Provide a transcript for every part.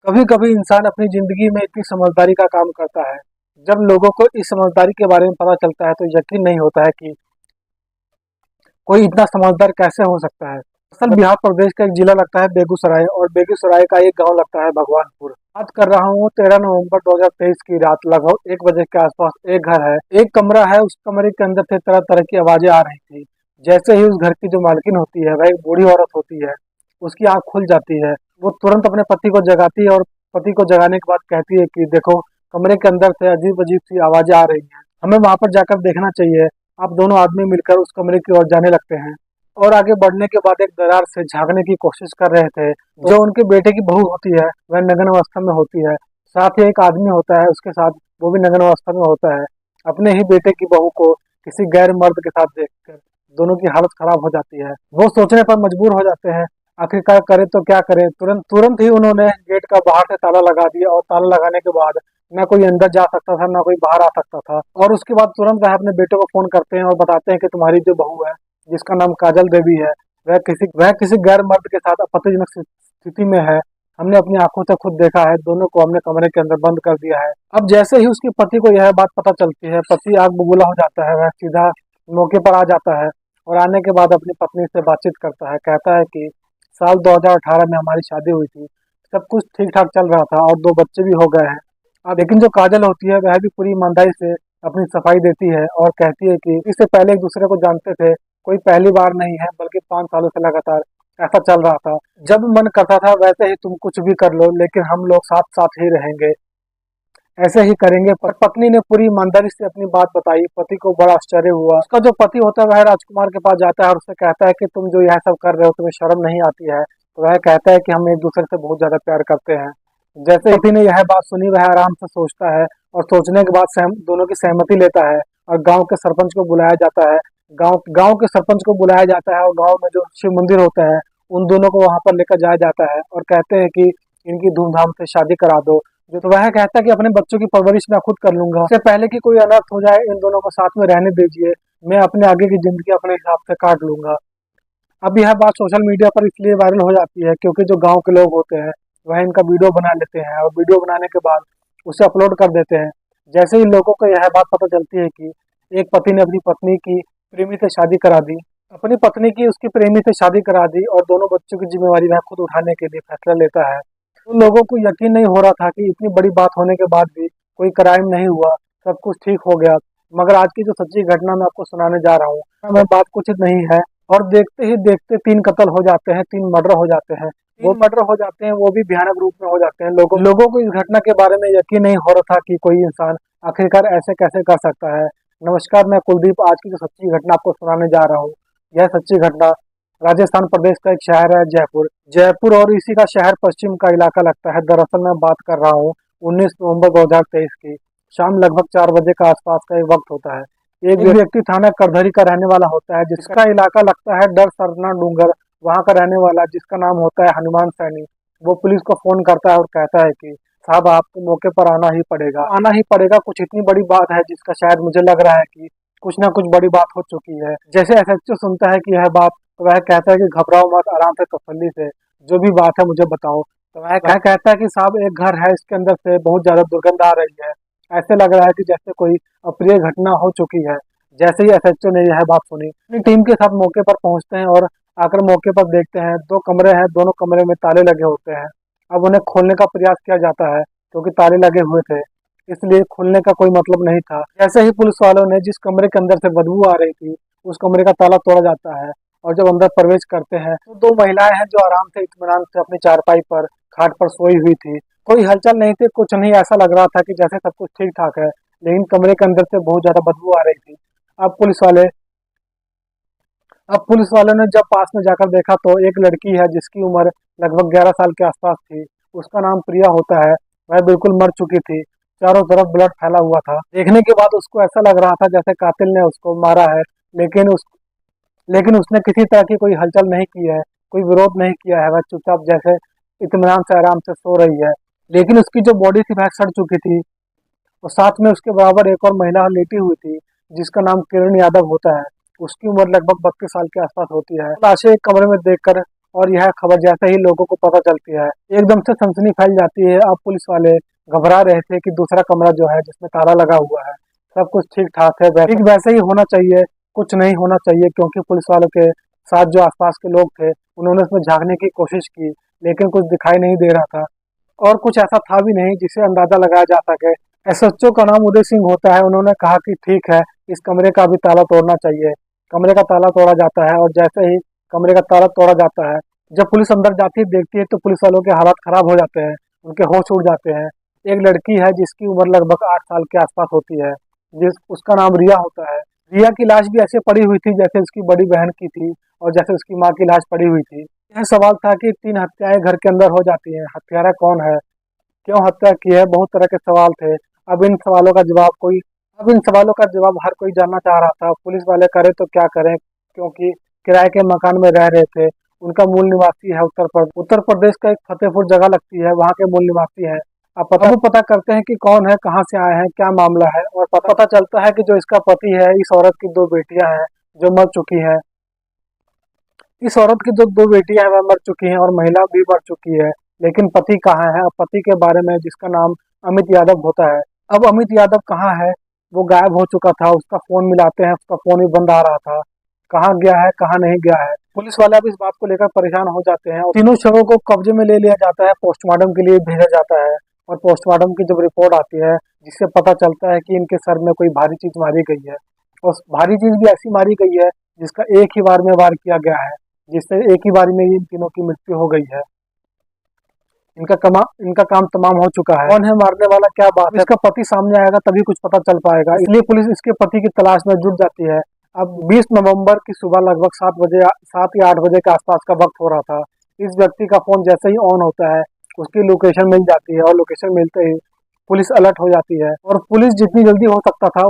कभी कभी इंसान अपनी जिंदगी में इतनी समझदारी का काम करता है। जब लोगों को इस समझदारी के बारे में पता चलता है तो यकीन नहीं होता है कि कोई इतना समझदार कैसे हो सकता है। असल बिहार प्रदेश का एक जिला लगता है बेगूसराय, और बेगूसराय का एक गांव लगता है भगवानपुर। बात कर रहा हूँ 13 नवंबर 2023 की रात, लगभग 1 बजे के आसपास। एक घर है, एक कमरा है, उस कमरे के अंदर से तरह तरह की आवाजें आ रही थी। जैसे ही उस घर की जो मालकिन होती है, वह एक बूढ़ी औरत होती है, उसकी आंख खुल जाती है। वो तुरंत अपने पति को जगाती है और पति को जगाने के बाद कहती है कि देखो, कमरे के अंदर से अजीब अजीब सी आवाजें आ रही हैं, हमें वहां पर जाकर देखना चाहिए। आप दोनों आदमी मिलकर उस कमरे की ओर जाने लगते हैं और आगे बढ़ने के बाद एक दरार से झांकने की कोशिश कर रहे थे। जो उनके बेटे की बहू होती है, वह नग्न अवस्था में होती है। साथ ही एक आदमी होता है उसके साथ, वो भी नग्न अवस्था में होता है। अपने ही बेटे की बहू को किसी गैर मर्द के साथ देखकर दोनों की हालत खराब हो जाती है। वो सोचने पर मजबूर हो जाते हैं, आखिरकार करे तो क्या करे। तुरंत तुरंत ही उन्होंने गेट का बाहर से ताला लगा दिया, और ताला लगाने के बाद ना कोई अंदर जा सकता था, ना कोई बाहर आ सकता था। और उसके बाद तुरंत वह अपने बेटे को फोन करते हैं और बताते हैं कि तुम्हारी जो बहू है, जिसका नाम काजल देवी है, वह किसी गैर मर्द के साथ आपत्तिजनक स्थिति में है। हमने अपनी आंखों से खुद देखा है, दोनों को हमने कमरे के अंदर बंद कर दिया है। अब जैसे ही उसके पति को यह बात पता चलती है, पति आग बबूला हो जाता है। वह सीधा मौके पर आ जाता है और आने के बाद अपनी पत्नी से बातचीत करता है। कहता है कि साल 2018 में हमारी शादी हुई थी, सब कुछ ठीक ठाक चल रहा था और 2 बच्चे भी हो गए हैं। अब लेकिन जो काजल होती है, वह भी पूरी ईमानदारी से अपनी सफाई देती है और कहती है कि इससे पहले एक दूसरे को जानते थे, कोई पहली बार नहीं है, बल्कि 5 सालों से लगातार ऐसा चल रहा था। जब मन करता था वैसे ही तुम कुछ भी कर लो, लेकिन हम लोग साथ साथ ही रहेंगे, ऐसे ही करेंगे। पर पत्नी ने पूरी ईमानदारी से अपनी बात बताई। पति को बड़ा आश्चर्य हुआ। उसका जो पति होता है वह राजकुमार के पास जाता है और उससे कहता है कि तुम जो यह सब कर रहे हो, तुम्हें शर्म नहीं आती है। तो वह कहता है कि हम एक दूसरे से बहुत ज्यादा प्यार करते हैं। जैसे पति ने यह बात सुनी, वह आराम से सोचता है और सोचने के बाद दोनों की सहमति लेता है और गांव के सरपंच को बुलाया जाता है। गांव गांव के सरपंच को बुलाया जाता है और गांव में जो शिव मंदिर होता है, उन दोनों को वहां पर लेकर जाया जाता है और कहते हैं कि इनकी धूमधाम से शादी करा दो। जो तो वह कहता है कि अपने बच्चों की परवरिश मैं खुद कर लूंगा, इससे पहले कि कोई अनर्थ हो जाए, इन दोनों को साथ में रहने दीजिए, मैं अपने आगे की जिंदगी अपने हिसाब से काट लूंगा। अब यह बात सोशल मीडिया पर इसलिए वायरल हो जाती है क्योंकि जो गांव के लोग होते हैं, वह इनका वीडियो बना लेते हैं और वीडियो बनाने के बाद उसे अपलोड कर देते हैं। जैसे ही लोगों को यह बात पता चलती है कि एक पति ने अपनी पत्नी की प्रेमी से शादी करा दी, अपनी पत्नी की उसकी प्रेमी से शादी करा दी और दोनों बच्चों की जिम्मेवारी वह खुद उठाने के लिए फैसला लेता है, तो लोगों को यकीन नहीं हो रहा था कि इतनी बड़ी बात होने के बाद भी कोई क्राइम नहीं हुआ, सब कुछ ठीक हो गया। मगर आज की जो सच्ची घटना मैं आपको सुनाने जा रहा हूँ, मैं बात कुछ नहीं है। और देखते ही देखते 3 कत्ल हो जाते हैं, 3 मर्डर हो जाते हैं। वो मर्डर हो जाते हैं, वो भी भयानक रूप में हो जाते हैं। लोगों को इस घटना के बारे में यकीन नहीं हो रहा था कि कोई इंसान आखिरकार ऐसे कैसे कर सकता है। नमस्कार, मैं कुलदीप आज की जो सच्ची घटना आपको सुनाने जा रहा हूँ, यह सच्ची घटना राजस्थान प्रदेश का एक शहर है जयपुर। जयपुर और इसी का शहर पश्चिम का इलाका लगता है। दरअसल मैं बात कर रहा हूँ 19 नवंबर 2023 की शाम लगभग 4 बजे का आसपास का एक वक्त होता है। एक व्यक्ति थाना करधरी का रहने वाला होता है, जिसका इलाका लगता है डर सरना डूंगर। वहां का रहने वाला, जिसका नाम होता है हनुमान सैनी, वो पुलिस को फोन करता है और कहता है कि साहब, आपको मौके पर आना ही पड़ेगा, आना ही पड़ेगा। कुछ इतनी बड़ी बात है जिसका शायद मुझे लग रहा है कि कुछ ना कुछ बड़ी बात हो चुकी है। जैसे एसएचओ सुनता है कि यह बात, तो वह कहता है कि घबराओ मत, आराम से तसल्ली से जो भी बात है मुझे बताओ। तो वह कहता है कि साहब, एक घर है, इसके अंदर से बहुत ज्यादा दुर्गंध आ रही है, ऐसे लग रहा है कि जैसे कोई अप्रिय घटना हो चुकी है। जैसे ही एसएचओ ने यह बात सुनी, अपनी टीम के साथ मौके पर पहुंचते हैं और आकर मौके पर देखते हैं 2 कमरे हैं, दोनों कमरे में ताले लगे होते हैं। अब उन्हें खोलने का प्रयास किया जाता है क्योंकि ताले लगे हुए थे, इसलिए खुलने का कोई मतलब नहीं था। जैसे ही पुलिस वालों ने जिस कमरे के अंदर से बदबू आ रही थी, उस कमरे का ताला तोड़ा जाता है और जब अंदर प्रवेश करते हैं तो 2 महिलाएं हैं जो आराम से इत्मीनान से अपनी चारपाई पर, खाट पर सोई हुई थी। कोई हलचल नहीं थी, कुछ नहीं, ऐसा लग रहा था कि जैसे सब कुछ ठीक ठाक है, लेकिन कमरे के अंदर से बहुत ज्यादा बदबू आ रही थी। अब पुलिस वाले अब पुलिस वालों ने जब पास में जाकर देखा तो एक लड़की है जिसकी उम्र लगभग 11 साल के आसपास थी। उसका नाम प्रिया होता है। वह बिल्कुल मर चुकी थी, चारों तरफ ब्लड फैला हुआ था। देखने के बाद उसको ऐसा लग रहा था जैसे कातिल ने उसको मारा है, लेकिन उस लेकिन उसने किसी तरह की कोई हलचल नहीं की है, कोई विरोध नहीं किया है। वह चुपचाप जैसे इत्मीनान से आराम से सो रही है। लेकिन उसकी जो बॉडी थी वह सड़ चुकी थी और साथ में उसके बराबर एक और महिला लेटी हुई थी, जिसका नाम किरण यादव होता है। उसकी उम्र लगभग 32 साल के आसपास होती है। लाशें एक कमरे में देखकर और यह खबर जैसे ही लोगों को पता चलती है एकदम से सनसनी फैल जाती है। अब पुलिस वाले घबरा रहे थे कि दूसरा कमरा जो है जिसमें ताला लगा हुआ है सब कुछ ठीक ठाक है, ठीक वैसे ही होना चाहिए, कुछ नहीं होना चाहिए, क्योंकि पुलिस वालों के साथ जो आसपास के लोग थे उन्होंने उसमें झांकने की कोशिश की लेकिन कुछ दिखाई नहीं दे रहा था और कुछ ऐसा था भी नहीं जिसे अंदाजा लगाया जा सके। एसएचओ का नाम उदय सिंह होता है। उन्होंने कहा कि ठीक है, इस कमरे का भी ताला तोड़ना चाहिए। कमरे का ताला तोड़ा जाता है और जैसे ही कमरे का ताला तोड़ा जाता है, जब पुलिस अंदर जाती है देखती है तो पुलिस वालों के हालात खराब हो जाते हैं, उनके होश उड़ जाते हैं। एक लड़की है जिसकी उम्र लगभग 8 साल के आसपास होती है, जिस उसका नाम रिया होता है। रिया की लाश भी ऐसे पड़ी हुई थी जैसे उसकी बड़ी बहन की थी और जैसे उसकी माँ की लाश पड़ी हुई थी। यह सवाल था कि 3 हत्याएं घर के अंदर हो जाती हैं, हत्यारा कौन है, क्यों हत्या की है, बहुत तरह के सवाल थे। अब इन सवालों का जवाब कोई अब इन सवालों का जवाब हर कोई जानना चाह रहा था। पुलिस वाले करे तो क्या करें, क्योंकि किराए के मकान में रह रहे थे। उनका मूल निवासी है उत्तर प्रदेश का एक फतेहपुर जगह लगती है, वहाँ के मूल निवासी है। अब वो पता करते हैं कि कौन है, कहाँ से आए हैं, क्या मामला है, और पता चलता है कि जो इसका पति है, इस औरत की 2 बेटियां हैं जो मर चुकी हैं। इस औरत की जो 2 बेटियां हैं वह मर चुकी हैं और महिला भी मर चुकी है, लेकिन पति कहाँ है। अब पति के बारे में, जिसका नाम अमित यादव होता है, अब अमित यादव कहाँ है, वो गायब हो चुका था। उसका फोन मिलाते हैं, उसका फोन भी बंद आ रहा था। कहाँ गया है, कहाँ नहीं गया है, पुलिस वाले अब इस बात को लेकर परेशान हो जाते हैं और तीनों शवों को कब्जे में ले लिया जाता है, पोस्टमार्टम के लिए भेजा जाता है। और पोस्टमार्टम की जब रिपोर्ट आती है जिससे पता चलता है कि इनके सर में कोई भारी चीज मारी गई है और भारी चीज भी ऐसी मारी गई है जिसका एक ही बार में वार किया गया है, जिससे एक ही बारी में इन तीनों की मृत्यु हो गई है। इनका काम तमाम हो चुका है। कौन है मारने वाला, क्या बात है, इसका पति सामने आएगा तभी कुछ पता चल पाएगा। इसलिए पुलिस इसके पति की तलाश में जुट जाती है। अब 20 नवंबर की सुबह लगभग 7 या 8 बजे के आसपास का वक्त हो रहा था। इस व्यक्ति का फोन जैसे ही ऑन होता है उसकी लोकेशन मिल जाती है और लोकेशन मिलते ही पुलिस अलर्ट हो जाती है और पुलिस जितनी जल्दी हो सकता था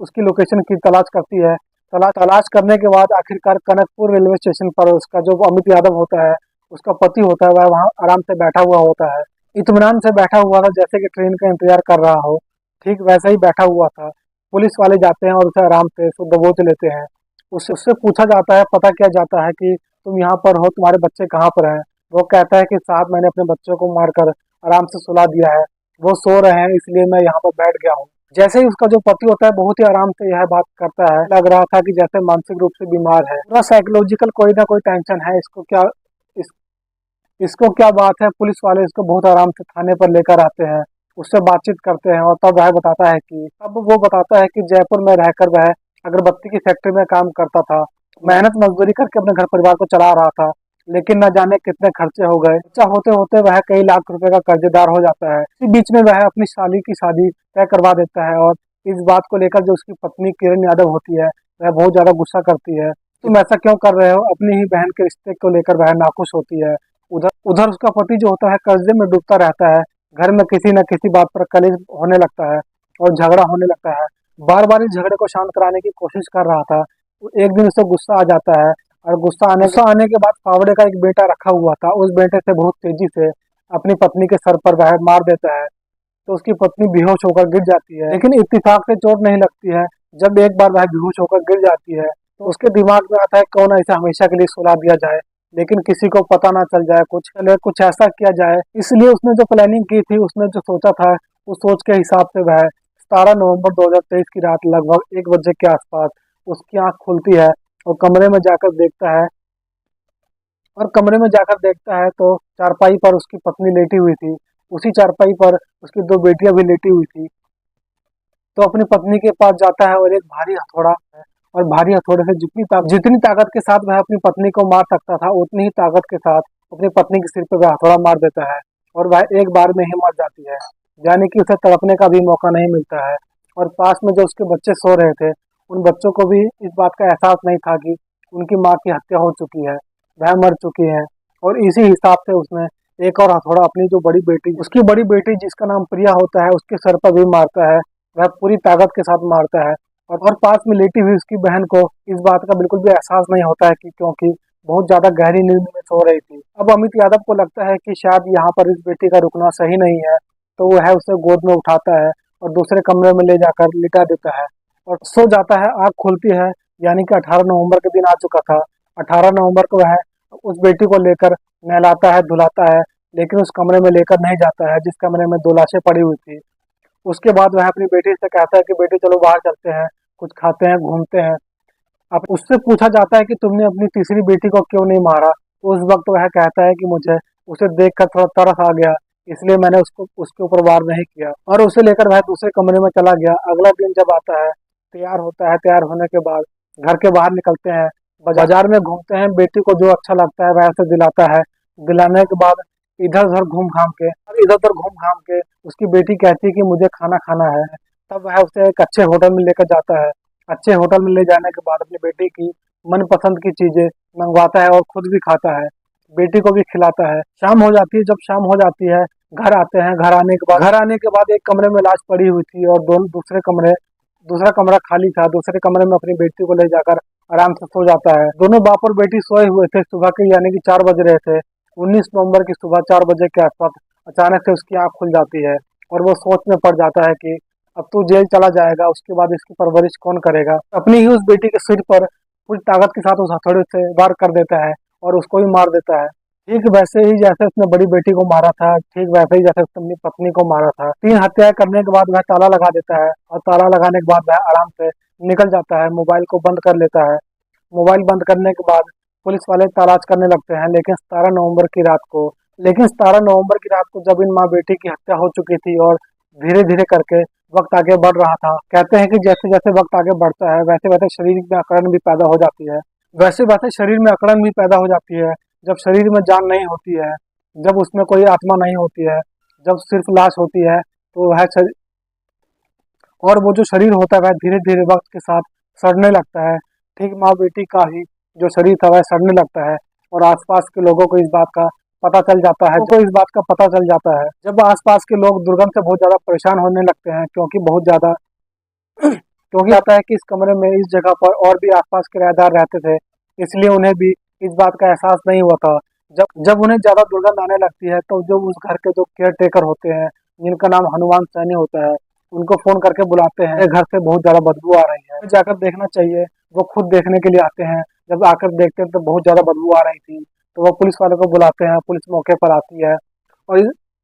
उसकी लोकेशन की तलाश करती है। तलाश करने के बाद आखिरकार कनकपुर रेलवे स्टेशन पर उसका जो अमित यादव होता है, उसका पति होता है, वह वहाँ आराम से बैठा हुआ होता है, इत्मीनान से बैठा हुआ था, जैसे कि ट्रेन का इंतजार कर रहा हो, ठीक वैसा ही बैठा हुआ था। पुलिस वाले जाते हैं और उसे आराम से शुद्ध दबोच लेते हैं। उससे पूछा जाता है, पता किया जाता है कि तुम यहाँ पर हो, तुम्हारे बच्चे कहाँ पर हैं। वो कहता है कि साहब मैंने अपने बच्चों को मारकर आराम से सुला दिया है, वो सो रहे हैं इसलिए मैं यहाँ पर बैठ गया हूँ। जैसे ही उसका जो पति होता है बहुत ही आराम से यह बात करता है, लग रहा था कि जैसे मानसिक रूप से बीमार है, पूरा साइकोलॉजिकल कोई ना कोई टेंशन है इसको। इस, इसको क्या बात है। पुलिस वाले इसको बहुत आराम से थाने पर लेकर आते हैं, उससे बातचीत करते हैं और तब वो बताता है कि जयपुर में रहकर वह अगरबत्ती की फैक्ट्री में काम करता था, मेहनत मजदूरी करके अपने घर परिवार को चला रहा था, लेकिन न जाने कितने खर्चे हो गए। बच्चा होते होते वह कई लाख रुपए का कर्जदार हो जाता है। इसी बीच में वह अपनी साली की शादी तय करवा देता है और इस बात को लेकर जो उसकी पत्नी किरण यादव होती है वह बहुत ज्यादा गुस्सा करती है। तुम ऐसा क्यों कर रहे हो, अपनी ही बहन के रिश्ते को लेकर वह नाखुश होती है। उधर उधर उसका पति जो होता है कर्जे में डूबता रहता है। घर में किसी न किसी बात पर कलेश होने लगता है और झगड़ा होने लगता है। बार बार इस झगड़े को शांत कराने की कोशिश कर रहा था। एक दिन उसे गुस्सा आ जाता है और गुस्सा आने के बाद फावड़े का एक बेटा रखा हुआ था, उस बेटे से बहुत तेजी से अपनी पत्नी के सर पर वह मार देता है, तो उसकी पत्नी बेहोश होकर गिर जाती है। लेकिन इत्तेफाक से चोट नहीं लगती है। जब एक बार वह बेहोश होकर गिर जाती है तो उसके दिमाग में आता है कौन ऐसा हमेशा के लिए सुला दिया जाए, लेकिन किसी को पता ना चल जाए, कुछ ऐसा किया जाए। इसलिए उसने जो प्लानिंग की थी, उसने जो सोचा था, उस सोच के हिसाब से वह 17 नवंबर 2023 की रात लगभग 1 बजे के आसपास उसकी आंख खुलती है और कमरे में जाकर देखता है तो चारपाई पर उसकी पत्नी लेटी हुई थी। उसी चारपाई पर उसकी 2 बेटियां भी लेटी हुई थी। तो अपनी पत्नी के पास जाता है और एक भारी हथौड़ा है और भारी हथौड़े से जितनी ताकत के साथ वह अपनी पत्नी को मार सकता था, उतनी ही ताकत के साथ अपनी पत्नी के सिर पे वह हथौड़ा मार देता है और वह एक बार में ही मर जाती है, यानी कि उसे तड़पने का भी मौका नहीं मिलता है। और पास में जो उसके बच्चे सो रहे थे, उन बच्चों को भी इस बात का एहसास नहीं था कि उनकी माँ की हत्या हो चुकी है, वह मर चुकी है। और इसी हिसाब से उसने एक और हथौड़ा अपनी जो उसकी बड़ी बेटी जिसका नाम प्रिया होता है, उसके सर पर भी मारता है। वह पूरी ताकत के साथ मारता है और पास में लेटी हुई उसकी बहन को इस बात का बिल्कुल भी एहसास नहीं होता है कि क्योंकि बहुत ज्यादा गहरी नींद में सो रही थी। अब अमित यादव को लगता है कि शायद यहाँ पर इस बेटी का रुकना सही नहीं है, तो वह उसे गोद में उठाता है और दूसरे कमरे में ले जाकर लिटा देता है और सो जाता है। आँख खुलती है, यानी कि 18 नवंबर के दिन आ चुका था। 18 नवंबर को वह उस बेटी को लेकर नहलाता है, धुलाता है, लेकिन उस कमरे में लेकर नहीं जाता है जिस कमरे में 2 लाशें पड़ी हुई थी। उसके बाद वह अपनी बेटी से कहता है कि बेटी चलो बाहर चलते हैं, कुछ खाते हैं, घूमते हैं। अब उससे पूछा जाता है कि तुमने अपनी तीसरी बेटी को क्यों नहीं मारा? तो उस वक्त वह कहता है कि मुझे उसे देखकर थोड़ा तरस आ गया, इसलिए मैंने उसको उसके ऊपर वार नहीं किया, और उसे लेकर वह दूसरे कमरे में चला गया। अगला दिन जब आता है, तैयार होता है, तैयार होने के बाद घर के बाहर निकलते हैं, बाजार में घूमते हैं, बेटी को जो अच्छा लगता है वह उसे दिलाता है। दिलाने के बाद इधर उधर घूम घाम के उसकी बेटी कहती है कि मुझे खाना खाना है। तब वह उसे एक अच्छे होटल में लेकर जाता है। अच्छे होटल में ले जाने के बाद अपनी बेटी की मनपसंद की चीजें मंगवाता है और खुद भी खाता है, बेटी को भी खिलाता है। शाम हो जाती है, जब शाम हो जाती है घर आते हैं। घर आने के बाद एक कमरे में लाश पड़ी हुई थी और दोनों दूसरा कमरा खाली था। दूसरे कमरे में अपनी बेटी को ले जाकर आराम से सो जाता है। दोनों बाप और बेटी सोए हुए थे, सुबह के यानी कि 4 बज रहे थे। 19 नवंबर की सुबह 4 बजे के आसपास अचानक से उसकी आंख खुल जाती है और वो सोच में पड़ जाता है कि अब तू जेल चला जाएगा, उसके बाद इसकी परवरिश कौन करेगा। अपनी ही उस बेटी के सिर पर पूरी ताकत के साथ उस हथौड़े से वार कर देता है और उसको भी मार देता है। ठीक वैसे ही जैसे उसने बड़ी बेटी को मारा था, ठीक वैसे ही जैसे उसने अपनी पत्नी को मारा था। 3 हत्याएं करने के बाद वह ताला लगा देता है और ताला लगाने के बाद वह आराम से निकल जाता है, मोबाइल को बंद कर लेता है। मोबाइल बंद करने के बाद पुलिस वाले तलाश करने लगते हैं, लेकिन 17 नवंबर की रात को जब इन माँ बेटी की हत्या हो चुकी थी और धीरे धीरे करके वक्त आगे बढ़ रहा था। कहते हैं कि जैसे जैसे वक्त आगे बढ़ता है वैसे वैसे शरीर में अकड़न भी पैदा हो जाती है। वैसे वैसे शरीर में अकड़न भी पैदा हो जाती है। जब शरीर में जान नहीं होती है, जब उसमें कोई आत्मा नहीं होती है, जब सिर्फ लाश होती है, तो वह शरीर और वो जो शरीर होता है वह धीरे धीरे वक्त के साथ सड़ने लगता है। ठीक माँ बेटी का ही जो शरीर था वह सड़ने लगता है और आसपास के लोगों को इस बात का पता चल जाता है। जब आसपास के लोग दुर्गंध से बहुत ज्यादा परेशान होने लगते हैं, क्योंकि बहुत ज्यादा क्योंकि आता है कि इस कमरे में इस जगह पर और भी आसपास किराएदार रहते थे, इसलिए उन्हें भी इस बात का एहसास नहीं हुआ था। जब जब उन्हें ज्यादा दुर्गंध आने लगती है तो जो उस घर के जो केयर टेकर होते हैं, जिनका नाम हनुमान सैनी होता है, उनको फोन करके बुलाते हैं, घर से बहुत ज्यादा बदबू आ रही है, जाकर देखना चाहिए। वो खुद देखने के लिए आते हैं। जब आकर देखते हैं तो बहुत ज्यादा बदबू आ रही थी, तो वो पुलिस वालों को बुलाते हैं। पुलिस मौके पर आती है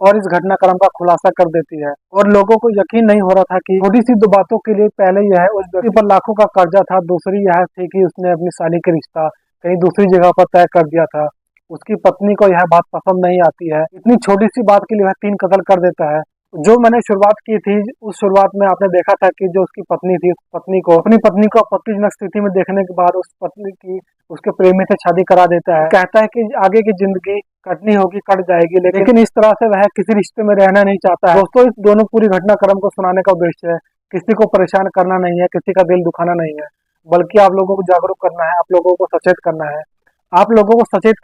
और इस घटनाक्रम का खुलासा कर देती है। और लोगों को यकीन नहीं हो रहा था कि छोटी सी 2 बातों के लिए पहले यह उस व्यक्ति पर लाखों का कर्जा था, दूसरी यह थी कि उसने अपनी साली का रिश्ता कहीं दूसरी जगह पर तय कर दिया था। उसकी पत्नी को यह बात पसंद नहीं आती है। इतनी छोटी सी बात के लिए वह 3 कत्ल कर देता है। जो मैंने शुरुआत की थी, उस शुरुआत में आपने देखा था कि जो उसकी पत्नी थी, अपनी पत्नी को आपत्तिजनक स्थिति में देखने के बाद उस पत्नी की उसके प्रेमी से शादी करा देता है। कहता है कि आगे की जिंदगी कटनी होगी, कट जाएगी, लेकिन इस तरह से वह किसी रिश्ते में रहना नहीं चाहता है। दोस्तों, इस दोनों पूरी घटनाक्रम को सुनाने का उद्देश्य है किसी को परेशान करना नहीं है, किसी का दिल दुखाना नहीं है, बल्कि आप लोगों को जागरूक करना है, आप लोगों को सचेत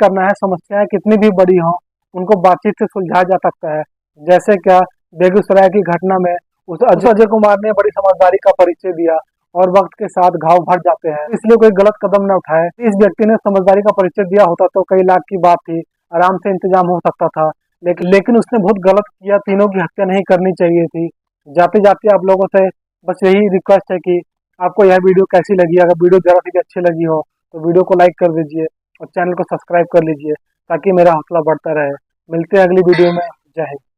करना है। समस्याएं कितनी भी बड़ी हों, उनको बातचीत से सुलझाया जा सकता है। जैसे क्या, बेगूसराय की घटना में उस अजय कुमार ने बड़ी समझदारी का परिचय दिया और वक्त के साथ घाव भर जाते हैं, इसलिए कोई गलत कदम न उठाए। इस व्यक्ति ने समझदारी का परिचय दिया होता तो कई लाख की बात थी, आराम से इंतजाम हो सकता था, लेकिन उसने बहुत गलत किया। तीनों की हत्या नहीं करनी चाहिए थी। जाते जाते आप लोगों से बस यही रिक्वेस्ट है कि आपको यह वीडियो कैसी लगी। अगर वीडियो जरा सी भी अच्छी लगी हो तो वीडियो को लाइक कर दीजिए और चैनल को सब्सक्राइब कर लीजिए, ताकि मेरा हौसला बढ़ता रहे। मिलते हैं अगली वीडियो में। जय हिंद।